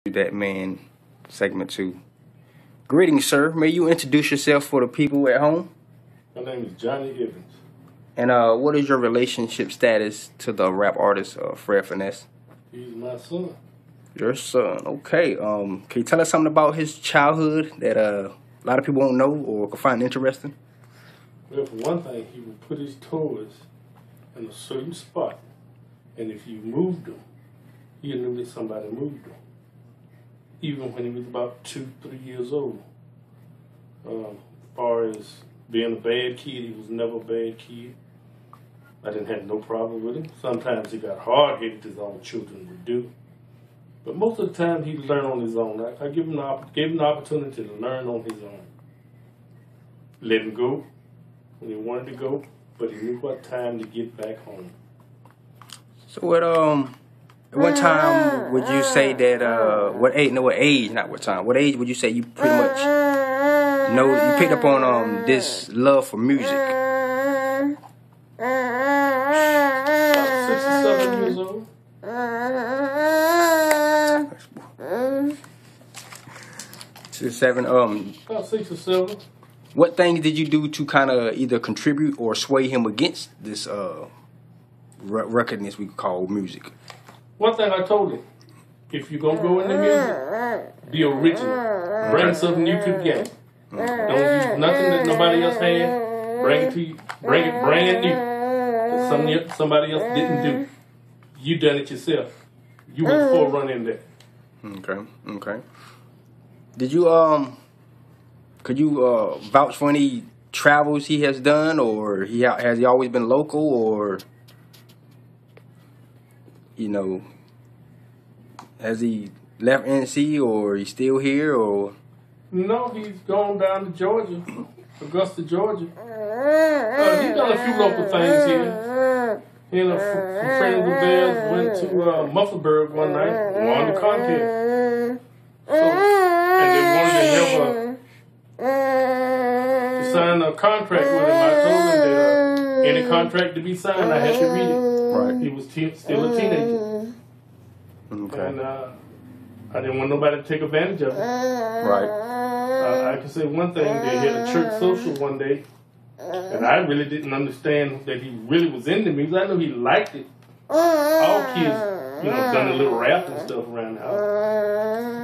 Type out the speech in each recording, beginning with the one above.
That man, segment 2. Greetings, sir. May you introduce yourself for the people at home? My name is Johnny Evans. And what is your relationship status to the rap artist Fred Finesse? He's my son. Your son. Okay. Can you tell us something about his childhood that a lot of people won't know or can find interesting? Well, for one thing, he would put his toys in a certain spot, and if you moved them, he knew that somebody moved them. Even when he was about 2, 3 years old. As far as being a bad kid, he was never a bad kid. I didn't have no problem with him. Sometimes he got hard-headed, as all children would do. But most of the time, he learned on his own. I gave him the opportunity to learn on his own. Let him go when he wanted to go, but he knew what time to get back home. So at what time would you say that, what age would you say you pretty much you picked up on this love for music? About 6 or 7 years old. 6 or 7. About 6 or 7. What things did you do to kind of either contribute or sway him against this recordness we call music? One thing I told him, if you're going to go into music, be original. Bring something new to the game. Don't use nothing that nobody else had. Bring it brand new. That somebody else didn't do. You done it yourself. You were forerunner in that. Okay. Did you, could you vouch for any travels he has done, or has he always been local, or, has he left NC, or he's still here, or? No, he's gone down to Georgia, Augusta, Georgia. He's done a few local things here. He and some friends of theirs went to Musselburgh one night, won the contest. And they wanted to help to sign a contract with him. I told him that any contract to be signed, I had to read it. Right. He was still a teenager. Okay. And I didn't want nobody to take advantage of it. Right. I can say one thing. They had a church social one day, and I really didn't understand that he really was into music. I knew he liked it. All kids, done a little rap and stuff around the house.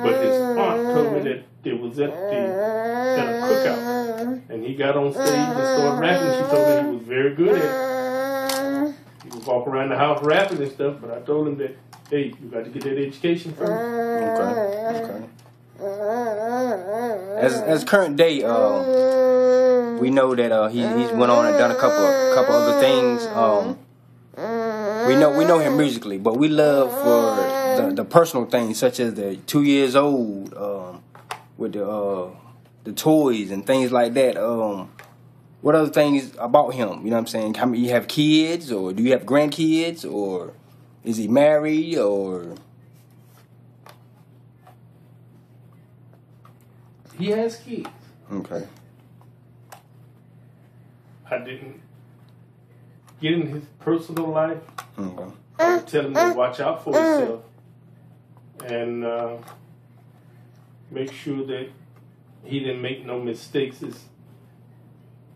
But his aunt told me that it was at a cookout, and he got on stage and started rapping. She told me he was very good at it. He would walk around the house rapping and stuff, but I told him that, hey, you got to get that education first. Okay. As current day, we know that he's went on and done a couple other things. We know him musically, but we love for the personal things, such as the 2 years old, with the toys and things like that. What other things about him? You know what I'm saying? How many, you have kids, or do you have grandkids, or is he married, or? He has kids. Okay. I didn't get in his personal life. Okay. I would tell him to watch out for himself and make sure that he didn't make no mistakes. It's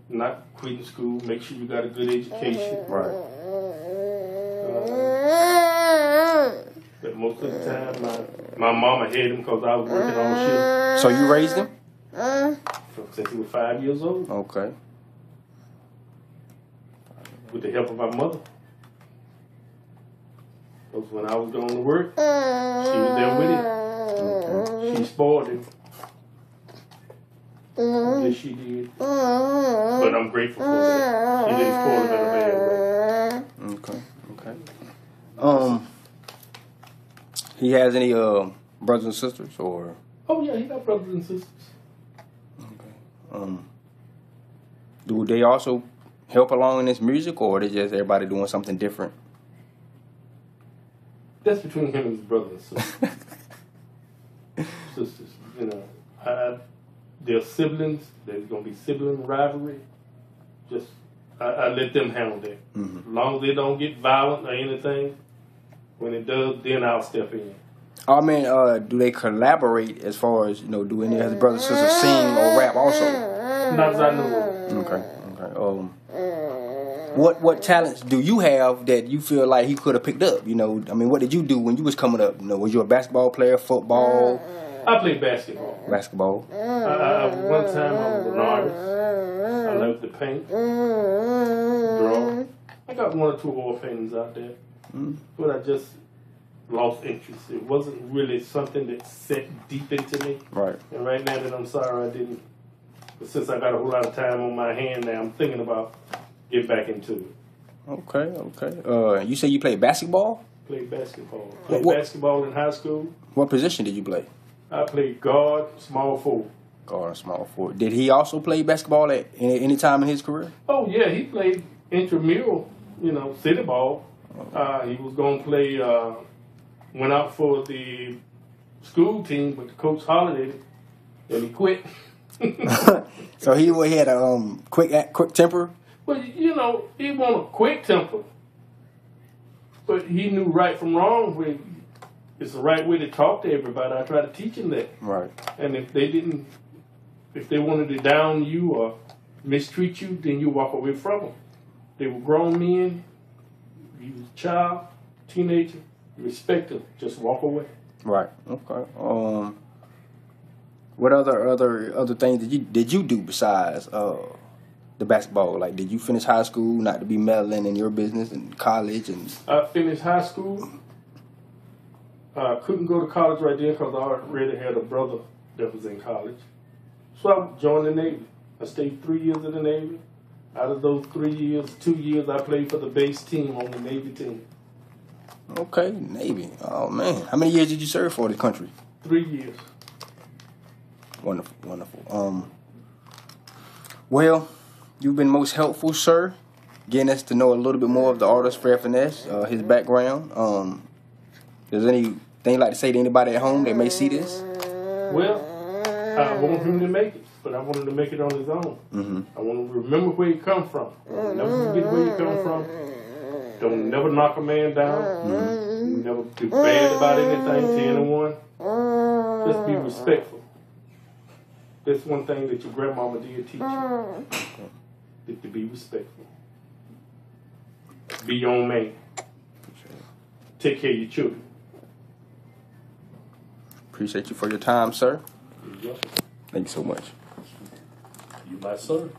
not quitting school. Make sure you got a good education. Right. But most of the time, my mama had him because I was working on shift. So you raised him? Since he was 5 years old. Okay. With the help of my mother. Because when I was going to work, she was there with him. Okay. She spoiled him. Yes, she did. But I'm grateful for that. She didn't spoil him in a bad way. Okay. He has any brothers and sisters, or? Oh yeah, he got brothers and sisters. Okay. Do they also help along in this music, or they just everybody doing something different? That's between him and his brothers and sisters. They're siblings. There's gonna be sibling rivalry. I let them handle that. As long as they don't get violent or anything. When it does, then I'll step in. I mean, do they collaborate as far as, do any of his brothers and sisters sing or rap also? Not as I know. Okay. What talents do you have that you feel like he could have picked up? What did you do when you was coming up? Was you a basketball player, football? I played basketball. Basketball. One time I was an artist. I loved to paint, draw. I got 1 or 2 oil paintings out there, but I just lost interest. It wasn't really something that set deep into me. Right. And right now that I'm sorry I didn't, but since I got a whole lot of time on my hand now, I'm thinking about getting back into it. Okay. You say you played basketball? Played basketball. What? Basketball in high school. What position did you play? I played guard, small forward. Guard, small forward. Did he also play basketball at any time in his career? Oh yeah, he played intramural, city ball. He was going to play, went out for the school team, but the coach hollered and he quit. So he had a quick temper? Well, he wasn't a quick temper, but he knew right from wrong. It's the right way to talk to everybody. I try to teach him that. Right. And if they wanted to down you or mistreat you, then you walk away from them. They were grown men. You was a child, teenager. Respect them. Just walk away. Right. Okay. What other things did you do besides the basketball? Like, did you finish high school not to be meddling in your business and college and? I finished high school. I couldn't go to college right then because I already had a brother that was in college. So I joined the Navy. I stayed 3 years in the Navy. Out of those 3 years, 2 years I played for the base team on the Navy team. Okay, Navy. Oh man, how many years did you serve for the country? 3 years. Wonderful. Well, you've been most helpful, sir, getting us to know a little bit more of the artist Fred Finesse, his background. Does anything you'd like to say to anybody at home that may see this? Well, I want him to make it, but I want him to make it on his own. Mm-hmm. I want him to remember where he come from. Never forget where he come from. Don't never knock a man down. Mm-hmm. Never do bad about anything, 10 to 1. Just be respectful. That's one thing that your grandmama did teach you. Is to be respectful. Be your own man. Take care of your children. Appreciate you for your time, sir. You're welcome. Thank you so much. You my son.